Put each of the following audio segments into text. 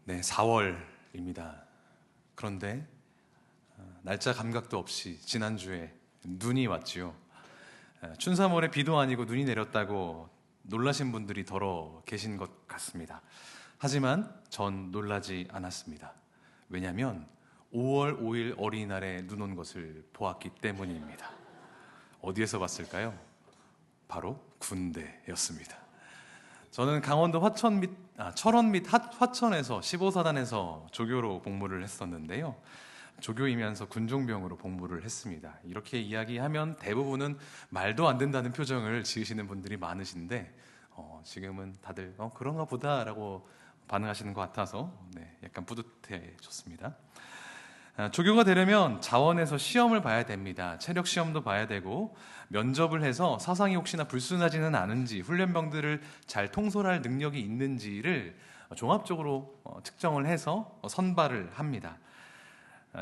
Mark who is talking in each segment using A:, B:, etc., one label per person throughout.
A: 네, 4월입니다. 그런데 날짜 감각도 없이 지난주에 눈이 왔지요. 춘삼월에 비도 아니고 눈이 내렸다고 놀라신 분들이 더러 계신 것 같습니다. 하지만 전 놀라지 않았습니다. 왜냐하면 5월 5일 어린이날에 눈 온 것을 보았기 때문입니다. 어디에서 봤을까요? 바로 군대였습니다. 저는 강원도 철원 및 화천에서 15사단에서 조교로 복무를 했었는데요. 조교이면서 군종병으로 복무를 했습니다. 이렇게 이야기하면 대부분은 말도 안 된다는 표정을 지으시는 분들이 많으신데 지금은 다들 그런가 보다라고 반응하시는 것 같아서 약간 뿌듯해졌습니다. 조교가 되려면 자원에서 시험을 봐야 됩니다. 체력 시험도 봐야 되고 면접을 해서 사상이 혹시나 불순하지는 않은지 훈련병들을 잘 통솔할 능력이 있는지를 종합적으로 측정을 해서 선발을 합니다.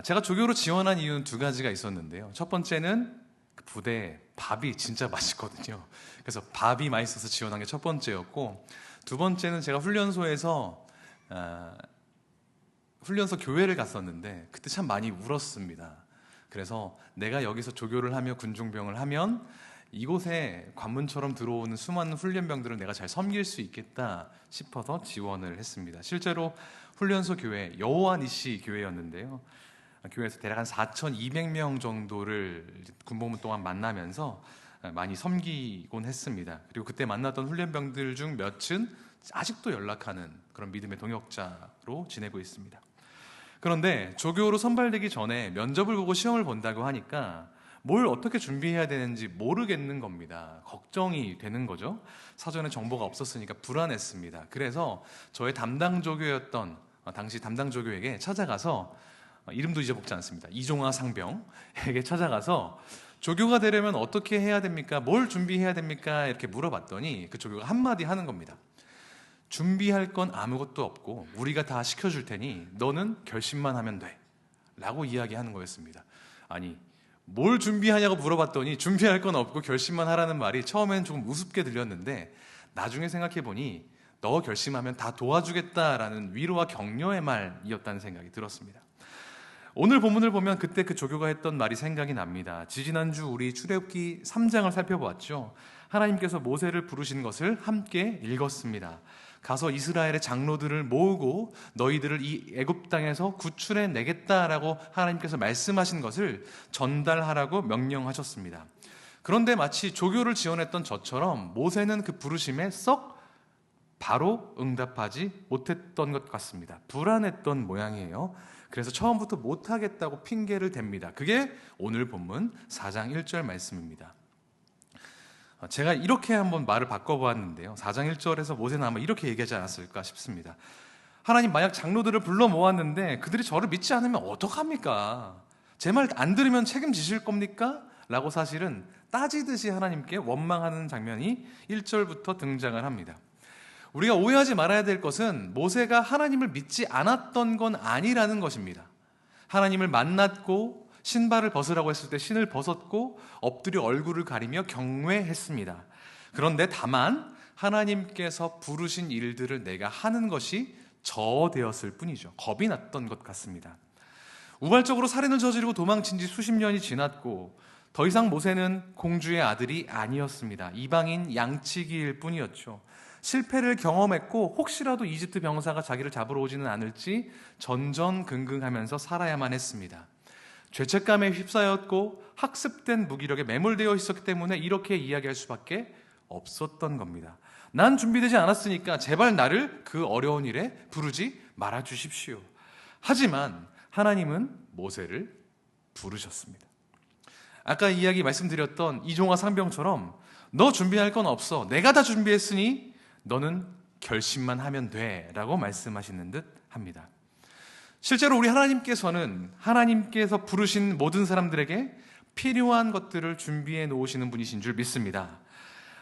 A: 제가 조교로 지원한 이유는 두 가지가 있었는데요. 첫 번째는 그 부대에 밥이 진짜 맛있거든요. 그래서 밥이 맛있어서 지원한 게 첫 번째였고, 두 번째는 제가 훈련소 교회를 갔었는데 그때 참 많이 울었습니다. 그래서 내가 여기서 조교를 하며 군중병을 하면 이곳에 관문처럼 들어오는 수많은 훈련병들을 내가 잘 섬길 수 있겠다 싶어서 지원을 했습니다. 실제로 훈련소 교회, 여호와 니시 교회였는데요. 교회에서 대략 한 4,200명 정도를 군복무 동안 만나면서 많이 섬기곤 했습니다. 그리고 그때 만났던 훈련병들 중 몇은 아직도 연락하는 그런 믿음의 동역자로 지내고 있습니다. 그런데 조교로 선발되기 전에 면접을 보고 시험을 본다고 하니까 뭘 어떻게 준비해야 되는지 모르겠는 겁니다. 걱정이 되는 거죠. 사전에 정보가 없었으니까 불안했습니다. 그래서 저의 담당 조교였던 당시 담당 조교에게 찾아가서, 이름도 잊어먹지 않습니다. 이종화 상병에게 찾아가서 조교가 되려면 어떻게 해야 됩니까? 뭘 준비해야 됩니까? 이렇게 물어봤더니 그 조교가 한마디 하는 겁니다. 준비할 건 아무것도 없고 우리가 다 시켜줄 테니 너는 결심만 하면 돼 라고 이야기하는 거였습니다. 아니, 뭘 준비하냐고 물어봤더니 준비할 건 없고 결심만 하라는 말이 처음엔 조금 우습게 들렸는데 나중에 생각해보니 너 결심하면 다 도와주겠다라는 위로와 격려의 말이었다는 생각이 들었습니다. 오늘 본문을 보면 그때 그 조교가 했던 말이 생각이 납니다. 지지난주 우리 출애굽기 3장을 살펴보았죠. 하나님께서 모세를 부르신 것을 함께 읽었습니다. 가서 이스라엘의 장로들을 모으고 너희들을 이 애굽 땅에서 구출해 내겠다라고 하나님께서 말씀하신 것을 전달하라고 명령하셨습니다. 그런데 마치 조교를 지원했던 저처럼 모세는 그 부르심에 썩 바로 응답하지 못했던 것 같습니다. 불안했던 모양이에요. 그래서 처음부터 못하겠다고 핑계를 댑니다. 그게 오늘 본문 4장 1절 말씀입니다. 제가 이렇게 한번 말을 바꿔보았는데요. 4장 1절에서 모세는 아마 이렇게 얘기하지 않았을까 싶습니다. 하나님, 만약 장로들을 불러 모았는데 그들이 저를 믿지 않으면 어떡합니까? 제 말 안 들으면 책임지실 겁니까? 라고 사실은 따지듯이 하나님께 원망하는 장면이 1절부터 등장을 합니다. 우리가 오해하지 말아야 될 것은 모세가 하나님을 믿지 않았던 건 아니라는 것입니다. 하나님을 만났고 신발을 벗으라고 했을 때 신을 벗었고 엎드려 얼굴을 가리며 경외했습니다. 그런데 다만 하나님께서 부르신 일들을 내가 하는 것이 저되었을 뿐이죠. 겁이 났던 것 같습니다. 우발적으로 살인을 저지르고 도망친 지 수십 년이 지났고 더 이상 모세는 공주의 아들이 아니었습니다. 이방인 양치기일 뿐이었죠. 실패를 경험했고 혹시라도 이집트 병사가 자기를 잡으러 오지는 않을지 전전긍긍하면서 살아야만 했습니다. 죄책감에 휩싸였고 학습된 무기력에 매몰되어 있었기 때문에 이렇게 이야기할 수밖에 없었던 겁니다. 난 준비되지 않았으니까 제발 나를 그 어려운 일에 부르지 말아 주십시오. 하지만 하나님은 모세를 부르셨습니다. 아까 이야기 말씀드렸던 이종화 상병처럼 너 준비할 건 없어. 내가 다 준비했으니 너는 결심만 하면 돼 라고 말씀하시는 듯 합니다. 실제로 우리 하나님께서는 하나님께서 부르신 모든 사람들에게 필요한 것들을 준비해 놓으시는 분이신 줄 믿습니다.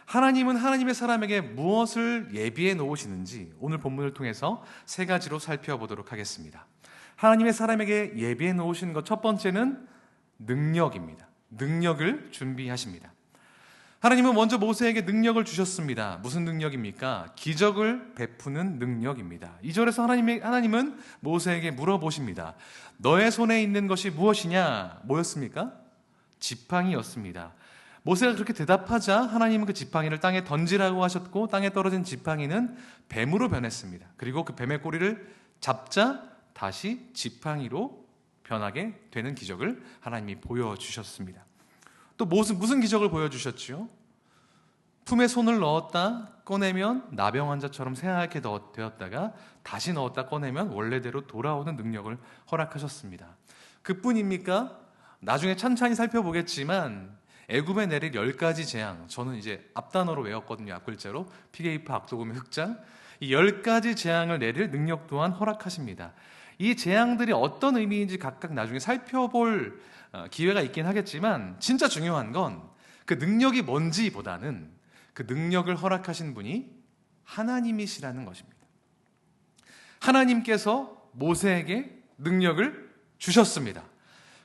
A: 하나님은 하나님의 사람에게 무엇을 예비해 놓으시는지 오늘 본문을 통해서 세 가지로 살펴보도록 하겠습니다. 하나님의 사람에게 예비해 놓으신 것 첫 번째는 능력입니다. 능력을 준비하십니다. 하나님은 먼저 모세에게 능력을 주셨습니다. 무슨 능력입니까? 기적을 베푸는 능력입니다. 2절에서 하나님은 모세에게 물어보십니다. 너의 손에 있는 것이 무엇이냐? 뭐였습니까? 지팡이였습니다. 모세가 그렇게 대답하자 하나님은 그 지팡이를 땅에 던지라고 하셨고, 땅에 떨어진 지팡이는 뱀으로 변했습니다. 그리고 그 뱀의 꼬리를 잡자 다시 지팡이로 변하게 되는 기적을 하나님이 보여주셨습니다. 또 무슨 기적을 보여주셨지요? 품에 손을 넣었다 꺼내면 나병 환자처럼 새하얗게 되었다가 다시 넣었다 꺼내면 원래대로 돌아오는 능력을 허락하셨습니다. 그뿐입니까? 나중에 찬찬히 살펴보겠지만 애굽에 내릴 10가지 재앙, 저는 이제 앞단어로 외웠거든요. 앞글자로 피게이파, 악도금의 흑장, 이 10가지 재앙을 내릴 능력 또한 허락하십니다. 이 재앙들이 어떤 의미인지 각각 나중에 살펴볼 기회가 있긴 하겠지만, 진짜 중요한 건 그 능력이 뭔지보다는 그 능력을 허락하신 분이 하나님이시라는 것입니다. 하나님께서 모세에게 능력을 주셨습니다.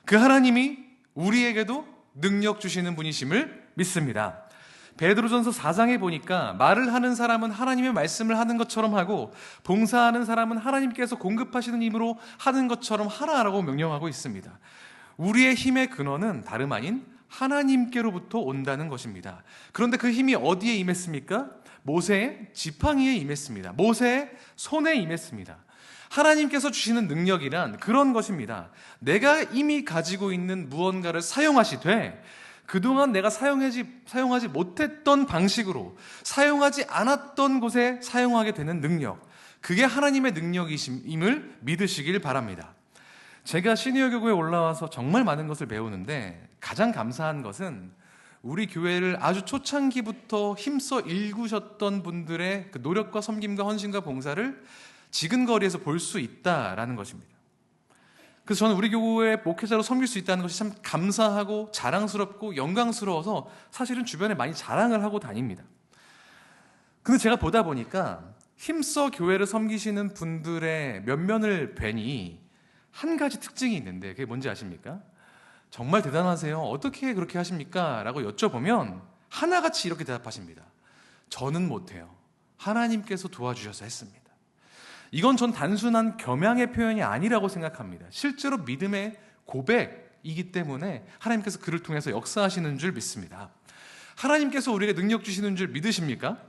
A: 그 하나님이 우리에게도 능력 주시는 분이심을 믿습니다. 베드로전서 4장에 보니까 말을 하는 사람은 하나님의 말씀을 하는 것처럼 하고 봉사하는 사람은 하나님께서 공급하시는 힘으로 하는 것처럼 하라라고 명령하고 있습니다. 우리의 힘의 근원은 다름 아닌 하나님께로부터 온다는 것입니다. 그런데 그 힘이 어디에 임했습니까? 모세의 지팡이에 임했습니다. 모세의 손에 임했습니다. 하나님께서 주시는 능력이란 그런 것입니다. 내가 이미 가지고 있는 무언가를 사용하시되 그동안 내가 사용하지 못했던 방식으로, 사용하지 않았던 곳에 사용하게 되는 능력, 그게 하나님의 능력임을 믿으시길 바랍니다. 제가 시니어 교구에 올라와서 정말 많은 것을 배우는데 가장 감사한 것은 우리 교회를 아주 초창기부터 힘써 일구셨던 분들의 그 노력과 섬김과 헌신과 봉사를 지근거리에서 볼 수 있다라는 것입니다. 그래서 저는 우리 교회 목회자로 섬길 수 있다는 것이 참 감사하고 자랑스럽고 영광스러워서 사실은 주변에 많이 자랑을 하고 다닙니다. 근데 제가 보다 보니까 힘써 교회를 섬기시는 분들의 면면을 뵈니 한 가지 특징이 있는데, 그게 뭔지 아십니까? 정말 대단하세요. 어떻게 그렇게 하십니까? 라고 여쭤보면 하나같이 이렇게 대답하십니다. 저는 못해요. 하나님께서 도와주셔서 했습니다. 이건 전 단순한 겸양의 표현이 아니라고 생각합니다. 실제로 믿음의 고백이기 때문에 하나님께서 그를 통해서 역사하시는 줄 믿습니다. 하나님께서 우리에게 능력 주시는 줄 믿으십니까?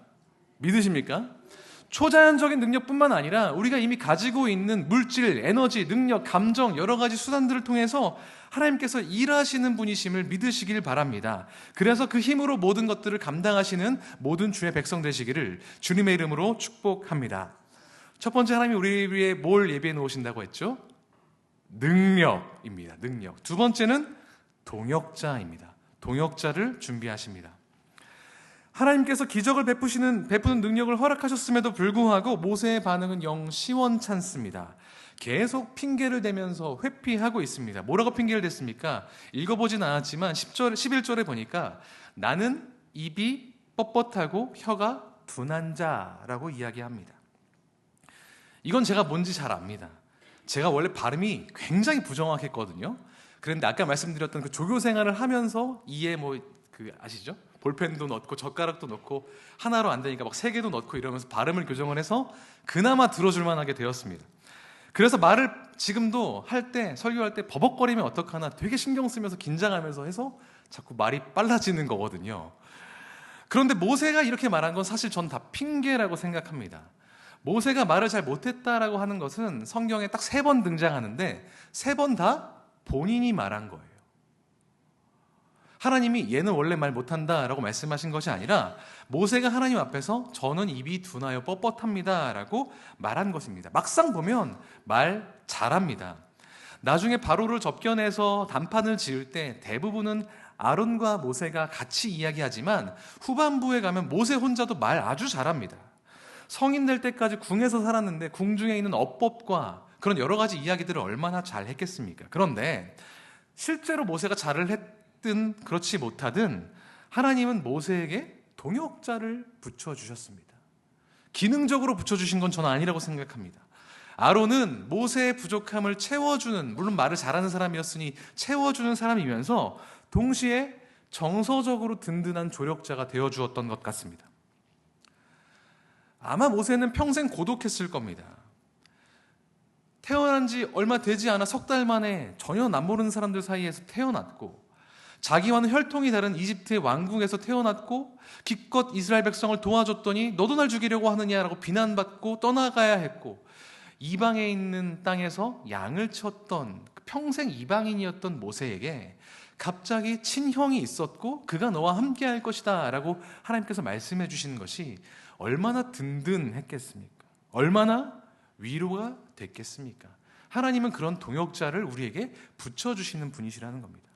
A: 믿으십니까? 초자연적인 능력뿐만 아니라 우리가 이미 가지고 있는 물질, 에너지, 능력, 감정, 여러 가지 수단들을 통해서 하나님께서 일하시는 분이심을 믿으시길 바랍니다. 그래서 그 힘으로 모든 것들을 감당하시는 모든 주의 백성 되시기를 주님의 이름으로 축복합니다. 첫 번째, 하나님이 우리 위해 뭘 예비해 놓으신다고 했죠? 능력입니다. 능력. 두 번째는 동역자입니다. 동역자를 준비하십니다. 하나님께서 기적을 베푸는 능력을 허락하셨음에도 불구하고 모세의 반응은 영 시원찮습니다. 계속 핑계를 대면서 회피하고 있습니다. 뭐라고 핑계를 댔습니까? 읽어보진 않았지만 11절에 보니까 나는 입이 뻣뻣하고 혀가 둔한 자라고 이야기합니다. 이건 제가 뭔지 잘 압니다. 제가 원래 발음이 굉장히 부정확했거든요. 그런데 아까 말씀드렸던 그 조교 생활을 하면서 이에 아시죠? 볼펜도 넣고 젓가락도 넣고 하나로 안 되니까 막 3개도 넣고 이러면서 발음을 교정을 해서 그나마 들어줄 만하게 되었습니다. 그래서 말을 지금도 설교할 때 버벅거리면 어떡하나 되게 신경 쓰면서 긴장하면서 해서 자꾸 말이 빨라지는 거거든요. 그런데 모세가 이렇게 말한 건 사실 전 다 핑계라고 생각합니다. 모세가 말을 잘 못했다라고 하는 것은 성경에 딱 3번 등장하는데 3번 다 본인이 말한 거예요. 하나님이 얘는 원래 말 못한다 라고 말씀하신 것이 아니라 모세가 하나님 앞에서 저는 입이 둔하여 뻣뻣합니다 라고 말한 것입니다. 막상 보면 말 잘합니다. 나중에 바로를 접견해서 단판을 지을 때 대부분은 아론과 모세가 같이 이야기하지만 후반부에 가면 모세 혼자도 말 아주 잘합니다. 성인 될 때까지 궁에서 살았는데 궁중에 있는 어법과 그런 여러 가지 이야기들을 얼마나 잘 했겠습니까? 그런데 실제로 모세가 잘을 했든 그렇지 못하든 하나님은 모세에게 동역자를 붙여주셨습니다. 기능적으로 붙여주신 건 저는 아니라고 생각합니다. 아론은 모세의 부족함을 채워주는, 물론 말을 잘하는 사람이었으니 채워주는 사람이면서 동시에 정서적으로 든든한 조력자가 되어주었던 것 같습니다. 아마 모세는 평생 고독했을 겁니다. 태어난 지 얼마 되지 않아 석 달 만에 전혀 남모르는 사람들 사이에서 태어났고, 자기와는 혈통이 다른 이집트의 왕궁에서 태어났고, 기껏 이스라엘 백성을 도와줬더니 너도 날 죽이려고 하느냐라고 비난받고 떠나가야 했고, 이방에 있는 땅에서 양을 쳤던 평생 이방인이었던 모세에게 갑자기 친형이 있었고 그가 너와 함께 할 것이다 라고 하나님께서 말씀해 주시는 것이 얼마나 든든했겠습니까? 얼마나 위로가 됐겠습니까? 하나님은 그런 동역자를 우리에게 붙여주시는 분이시라는 겁니다.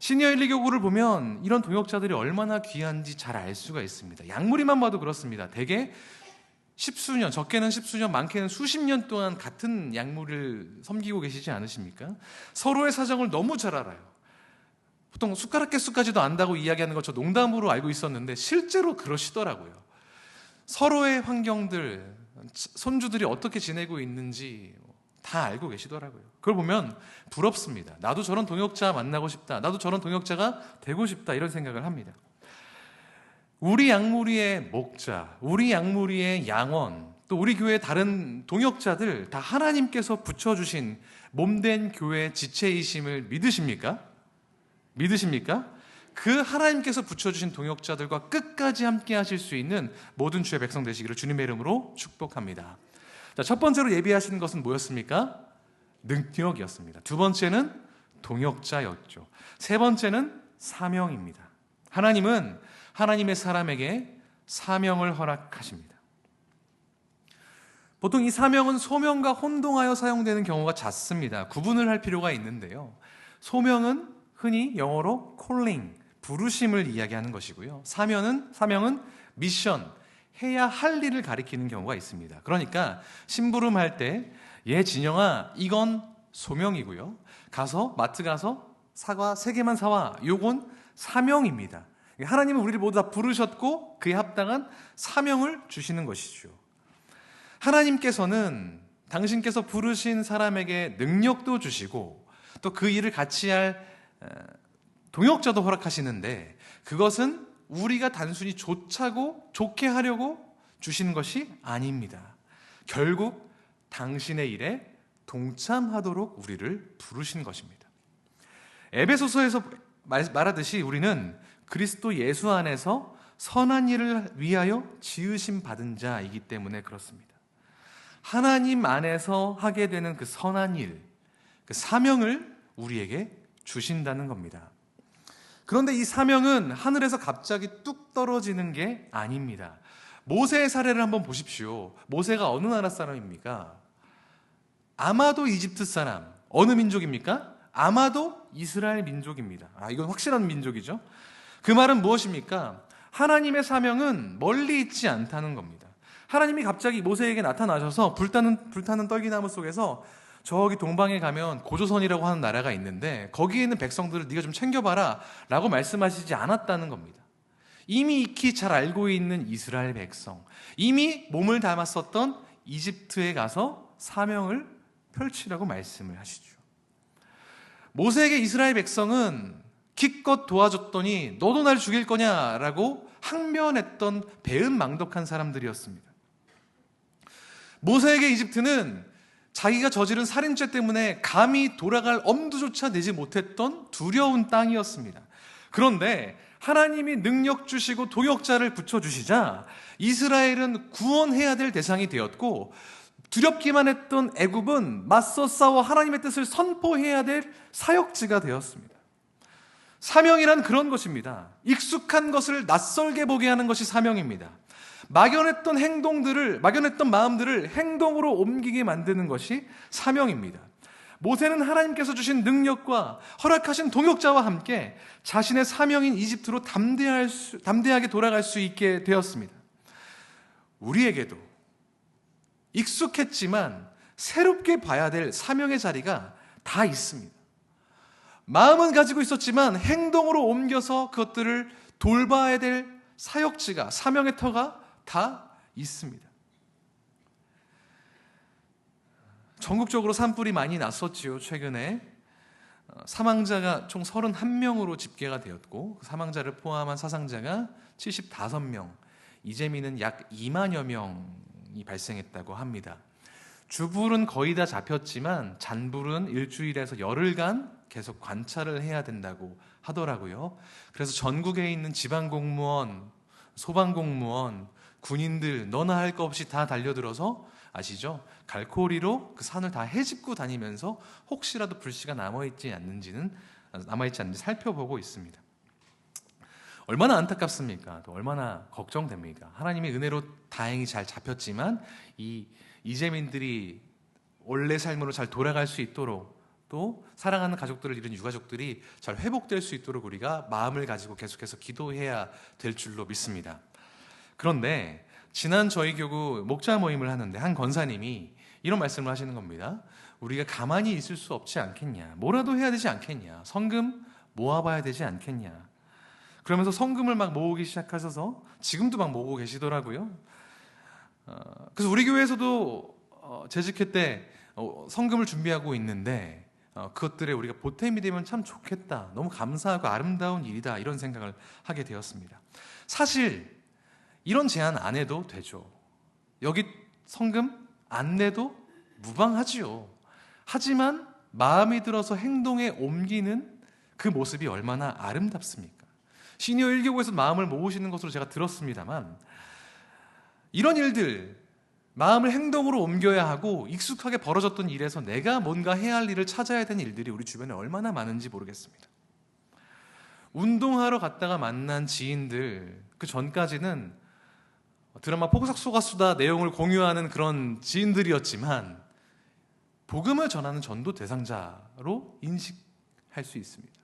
A: 시니어 1, 2교구를 보면 이런 동역자들이 얼마나 귀한지 잘 알 수가 있습니다. 양무리만 봐도 그렇습니다. 대개 십수년, 적게는 십수년, 많게는 수십 년 동안 같은 약물을 섬기고 계시지 않으십니까? 서로의 사정을 너무 잘 알아요. 보통 숟가락 개수까지도 안다고 이야기하는 거 저 농담으로 알고 있었는데 실제로 그러시더라고요. 서로의 환경들, 손주들이 어떻게 지내고 있는지 다 알고 계시더라고요. 그걸 보면 부럽습니다. 나도 저런 동역자 만나고 싶다. 나도 저런 동역자가 되고 싶다. 이런 생각을 합니다. 우리 양무리의 목자, 우리 양무리의 양원, 또 우리 교회의 다른 동역자들 다 하나님께서 붙여주신 몸된 교회 지체이심을 믿으십니까? 믿으십니까? 그 하나님께서 붙여주신 동역자들과 끝까지 함께 하실 수 있는 모든 주의 백성 되시기를 주님의 이름으로 축복합니다. 자, 첫 번째로 예비하시는 것은 뭐였습니까? 능력이었습니다. 두 번째는 동역자였죠. 세 번째는 사명입니다. 하나님은 하나님의 사람에게 사명을 허락하십니다. 보통 이 사명은 소명과 혼동하여 사용되는 경우가 잦습니다. 구분을 할 필요가 있는데요. 소명은 흔히 영어로 calling, 부르심을 이야기하는 것이고요. 사명은 미션, 해야 할 일을 가리키는 경우가 있습니다. 그러니까 심부름할 때 진영아 이건 소명이고요. 가서 마트 가서 사과 3개만 사와. 요건 사명입니다. 하나님은 우리를 모두 다 부르셨고 그에 합당한 사명을 주시는 것이죠. 하나님께서는 당신께서 부르신 사람에게 능력도 주시고 또 그 일을 같이 할 동역자도 허락하시는데 그것은 우리가 단순히 좋게 하려고 주시는 것이 아닙니다. 결국 당신의 일에 동참하도록 우리를 부르신 것입니다. 에베소서에서 말하듯이 우리는 그리스도 예수 안에서 선한 일을 위하여 지으심 받은 자이기 때문에 그렇습니다. 하나님 안에서 하게 되는 그 선한 일, 그 사명을 우리에게 주신다는 겁니다. 그런데 이 사명은 하늘에서 갑자기 뚝 떨어지는 게 아닙니다. 모세의 사례를 한번 보십시오. 모세가 어느 나라 사람입니까? 아마도 이집트 사람. 어느 민족입니까? 아마도 이스라엘 민족입니다. 이건 확실한 민족이죠. 그 말은 무엇입니까? 하나님의 사명은 멀리 있지 않다는 겁니다. 하나님이 갑자기 모세에게 나타나셔서 불타는 떨기나무 속에서 저기 동방에 가면 고조선이라고 하는 나라가 있는데 거기에 있는 백성들을 네가 좀 챙겨봐라 라고 말씀하시지 않았다는 겁니다. 이미 익히 잘 알고 있는 이스라엘 백성, 이미 몸을 담았었던 이집트에 가서 사명을 펼치라고 말씀을 하시죠. 모세에게 이스라엘 백성은 기껏 도와줬더니 너도 날 죽일 거냐라고 항변했던 배은망덕한 사람들이었습니다. 모세에게 이집트는 자기가 저지른 살인죄 때문에 감히 돌아갈 엄두조차 내지 못했던 두려운 땅이었습니다. 그런데 하나님이 능력 주시고 동역자를 붙여주시자 이스라엘은 구원해야 될 대상이 되었고 두렵기만 했던 애굽은 맞서 싸워 하나님의 뜻을 선포해야 될 사역지가 되었습니다. 사명이란 그런 것입니다. 익숙한 것을 낯설게 보게 하는 것이 사명입니다. 막연했던 마음들을 행동으로 옮기게 만드는 것이 사명입니다. 모세는 하나님께서 주신 능력과 허락하신 동역자와 함께 자신의 사명인 이집트로 담대하게 돌아갈 수 있게 되었습니다. 우리에게도 익숙했지만 새롭게 봐야 될 사명의 자리가 다 있습니다. 마음은 가지고 있었지만 행동으로 옮겨서 그것들을 돌봐야 될 사역지가, 사명의 터가 다 있습니다. 전국적으로 산불이 많이 났었지요, 최근에. 사망자가 총 31명으로 집계가 되었고, 그 사망자를 포함한 사상자가 75명, 이재민은 약 2만여 명이 발생했다고 합니다. 주불은 거의 다 잡혔지만 잔불은 일주일에서 열흘간 계속 관찰을 해야 된다고 하더라고요. 그래서 전국에 있는 지방공무원, 소방공무원, 군인들 너나 할 거 없이 다 달려들어서, 아시죠? 갈코리로 그 산을 다 헤집고 다니면서 혹시라도 불씨가 남아있지 않는지 살펴보고 있습니다. 얼마나 안타깝습니까? 또 얼마나 걱정됩니까? 하나님의 은혜로 다행히 잘 잡혔지만 이 이재민들이 원래 삶으로 잘 돌아갈 수 있도록, 또 사랑하는 가족들을 잃은 유가족들이 잘 회복될 수 있도록 우리가 마음을 가지고 계속해서 기도해야 될 줄로 믿습니다. 그런데 지난 저희 교구 목자 모임을 하는데 한 권사님이 이런 말씀을 하시는 겁니다. 우리가 가만히 있을 수 없지 않겠냐, 뭐라도 해야 되지 않겠냐, 성금 모아봐야 되지 않겠냐. 그러면서 성금을 막 모으기 시작하셔서 지금도 막 모으고 계시더라고요. 그래서 우리 교회에서도 재직회 때 성금을 준비하고 있는데, 그것들에 우리가 보탬이 되면 참 좋겠다, 너무 감사하고 아름다운 일이다, 이런 생각을 하게 되었습니다. 사실 이런 제안 안 해도 되죠. 여기 성금 안 내도 무방하지요. 하지만 마음이 들어서 행동에 옮기는 그 모습이 얼마나 아름답습니까? 시니어 1교구에서 마음을 모으시는 것으로 제가 들었습니다만, 이런 일들, 마음을 행동으로 옮겨야 하고 익숙하게 벌어졌던 일에서 내가 뭔가 해야 할 일을 찾아야 되는 일들이 우리 주변에 얼마나 많은지 모르겠습니다. 운동하러 갔다가 만난 지인들, 그 전까지는 드라마 폭삭소가수다 내용을 공유하는 그런 지인들이었지만 복음을 전하는 전도 대상자로 인식할 수 있습니다.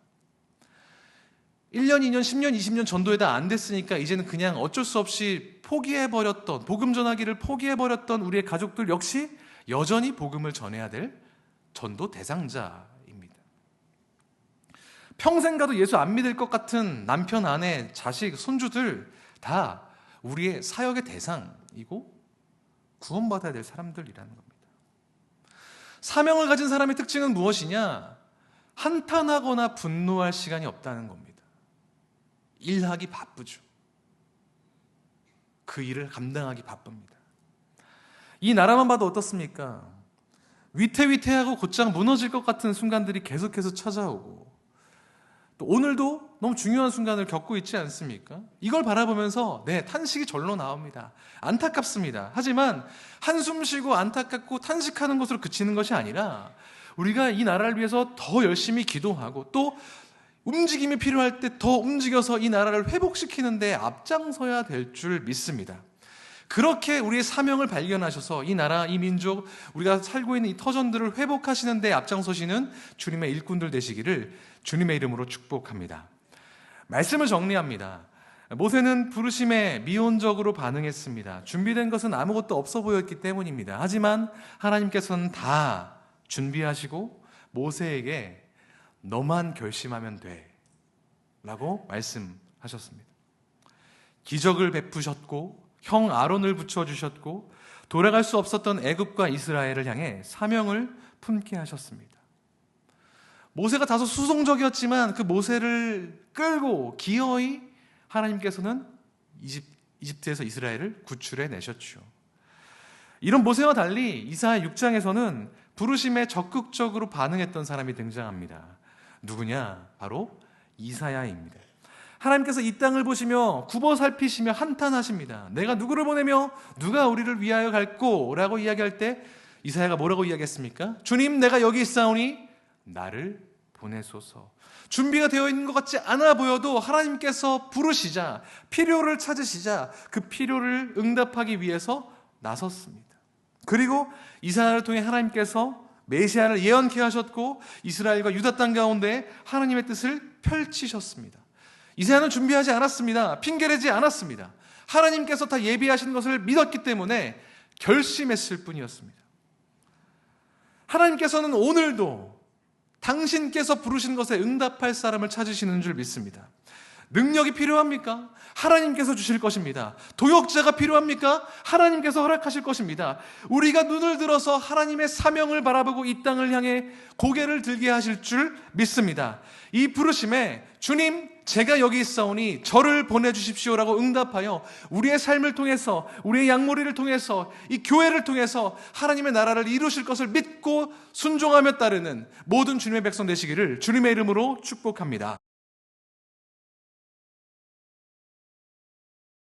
A: 1년, 2년, 10년, 20년 전도에다 안 됐으니까 이제는 그냥 어쩔 수 없이 포기해버렸던, 복음 전하기를 포기해버렸던 우리의 가족들 역시 여전히 복음을 전해야 될 전도 대상자입니다. 평생 가도 예수 안 믿을 것 같은 남편, 아내, 자식, 손주들 다 우리의 사역의 대상이고 구원받아야 될 사람들이라는 겁니다. 사명을 가진 사람의 특징은 무엇이냐? 한탄하거나 분노할 시간이 없다는 겁니다. 일하기 바쁘죠. 그 일을 감당하기 바쁩니다. 이 나라만 봐도 어떻습니까? 위태위태하고 곧장 무너질 것 같은 순간들이 계속해서 찾아오고, 또 오늘도 너무 중요한 순간을 겪고 있지 않습니까? 이걸 바라보면서 탄식이 절로 나옵니다. 안타깝습니다. 하지만 한숨 쉬고 안타깝고 탄식하는 것으로 그치는 것이 아니라 우리가 이 나라를 위해서 더 열심히 기도하고, 또 움직임이 필요할 때 더 움직여서 이 나라를 회복시키는 데 앞장서야 될 줄 믿습니다. 그렇게 우리의 사명을 발견하셔서 이 나라, 이 민족, 우리가 살고 있는 이 터전들을 회복하시는 데 앞장서시는 주님의 일꾼들 되시기를 주님의 이름으로 축복합니다. 말씀을 정리합니다. 모세는 부르심에 미온적으로 반응했습니다. 준비된 것은 아무것도 없어 보였기 때문입니다. 하지만 하나님께서는 다 준비하시고 모세에게 너만 결심하면 돼 라고 말씀하셨습니다. 기적을 베푸셨고 형 아론을 붙여주셨고 돌아갈 수 없었던 애굽과 이스라엘을 향해 사명을 품게 하셨습니다. 모세가 다소 수송적이었지만 그 모세를 끌고 기어이 하나님께서는 이집트에서 이스라엘을 구출해 내셨죠. 이런 모세와 달리 이사야 6장에서는 부르심에 적극적으로 반응했던 사람이 등장합니다. 누구냐? 바로 이사야입니다. 하나님께서 이 땅을 보시며 굽어 살피시며 한탄하십니다. 내가 누구를 보내며 누가 우리를 위하여 갈꼬? 라고 이야기할 때 이사야가 뭐라고 이야기했습니까? 주님, 내가 여기 있사오니 나를 보내소서. 준비가 되어 있는 것 같지 않아 보여도 하나님께서 부르시자, 필요를 찾으시자 그 필요를 응답하기 위해서 나섰습니다. 그리고 이사야를 통해 하나님께서 메시아를 예언케 하셨고 이스라엘과 유다 땅 가운데 하나님의 뜻을 펼치셨습니다. 이사야는 준비하지 않았습니다. 핑계대지 않았습니다. 하나님께서 다 예비하신 것을 믿었기 때문에 결심했을 뿐이었습니다. 하나님께서는 오늘도 당신께서 부르신 것에 응답할 사람을 찾으시는 줄 믿습니다. 능력이 필요합니까? 하나님께서 주실 것입니다. 도역자가 필요합니까? 하나님께서 허락하실 것입니다. 우리가 눈을 들어서 하나님의 사명을 바라보고 이 땅을 향해 고개를 들게 하실 줄 믿습니다. 이 부르심에 주님, 제가 여기 있사오니 저를 보내주십시오라고 응답하여 우리의 삶을 통해서, 우리의 양모리를 통해서, 이 교회를 통해서 하나님의 나라를 이루실 것을 믿고 순종하며 따르는 모든 주님의 백성 되시기를 주님의 이름으로 축복합니다.